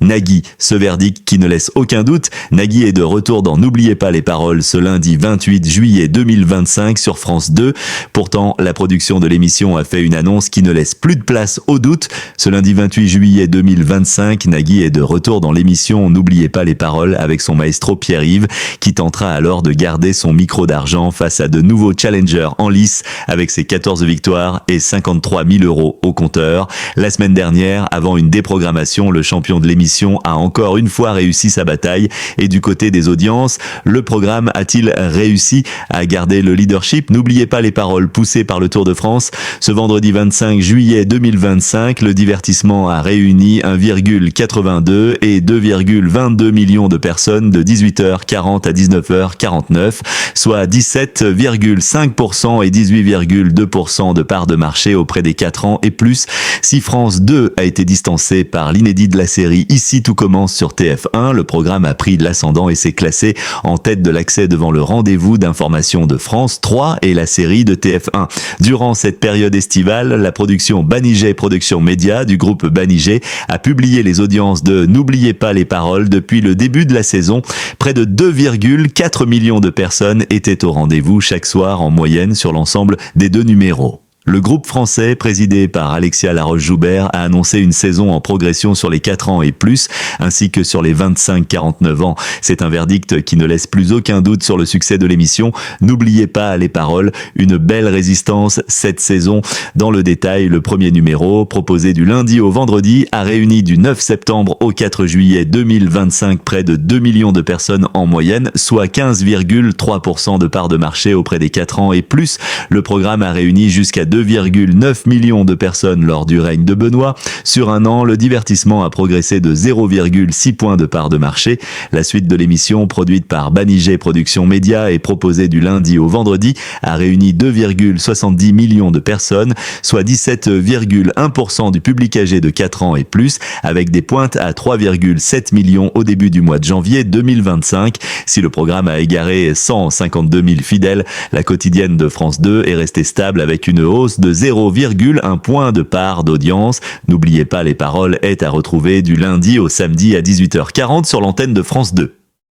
Nagui. Ce verdict qui ne laisse aucun doute, Nagui est de retour dans N'oubliez pas les paroles ce lundi 28 juillet 2025 sur France 2. Pourtant, la production de l'émission a fait une annonce qui ne laisse plus de place au doute. Ce lundi 28 juillet 2025, Nagui est de retour dans l'émission N'oubliez pas les paroles avec son maestro Pierre-Yves qui tentera alors de garder son micro d'argent face à de nouveaux challengers en lice avec ses 14 victoires et 53 000 € au compteur. La semaine dernière, avant une déprogrammation, le champion de l'émission a encore une fois réussi sa bataille. Et du côté des audiences, le programme a-t-il réussi à garder le leadership? N'oubliez pas les paroles poussées par le Tour de France. Ce vendredi 25 juillet 2025, le divertissement a réuni 1,82 et 2,22 millions de personnes de 18h40 à 19h49, soit 17,5% et 18,2% de part de marché auprès des 4 ans et plus. Si France 2 a été distancé par l'inédit de la série Ici tout commence sur TF1, le programme a pris de l'ascendant et s'est classé en tête de l'accès devant le rendez-vous d'information de France 3 et la série de TF1. Durant cette période estivale, la production Banijay Productions Média du groupe Banijay a publié les audiences de N'oubliez pas les paroles depuis le début de la saison. Près de 2,4 millions de personnes étaient au rendez-vous chaque soir en moyenne sur l'ensemble des 2 numéros. Le groupe français, présidé par Alexia Laroche-Joubert, a annoncé une saison en progression sur les 4 ans et plus, ainsi que sur les 25-49 ans. C'est un verdict qui ne laisse plus aucun doute sur le succès de l'émission. N'oubliez pas les paroles, une belle résistance cette saison. Dans le détail, le premier numéro, proposé du lundi au vendredi, a réuni du 9 septembre au 4 juillet 2025 près de 2 millions de personnes en moyenne, soit 15,3% de part de marché auprès des 4 ans et plus. Le programme a réuni jusqu'à 2,9 millions de personnes lors du règne de Benoît. Sur un an, le divertissement a progressé de 0,6 points de part de marché. La suite de l'émission, produite par Banijay Productions Média et proposée du lundi au vendredi, a réuni 2,70 millions de personnes, soit 17,1% du public âgé de 4 ans et plus, avec des pointes à 3,7 millions au début du mois de janvier 2025. Si le programme a égaré 152 000 fidèles, la quotidienne de France 2 est restée stable avec une hausse de 0,1 point de part d'audience. N'oubliez pas les paroles est à retrouver du lundi au samedi à 18h40 sur l'antenne de France 2.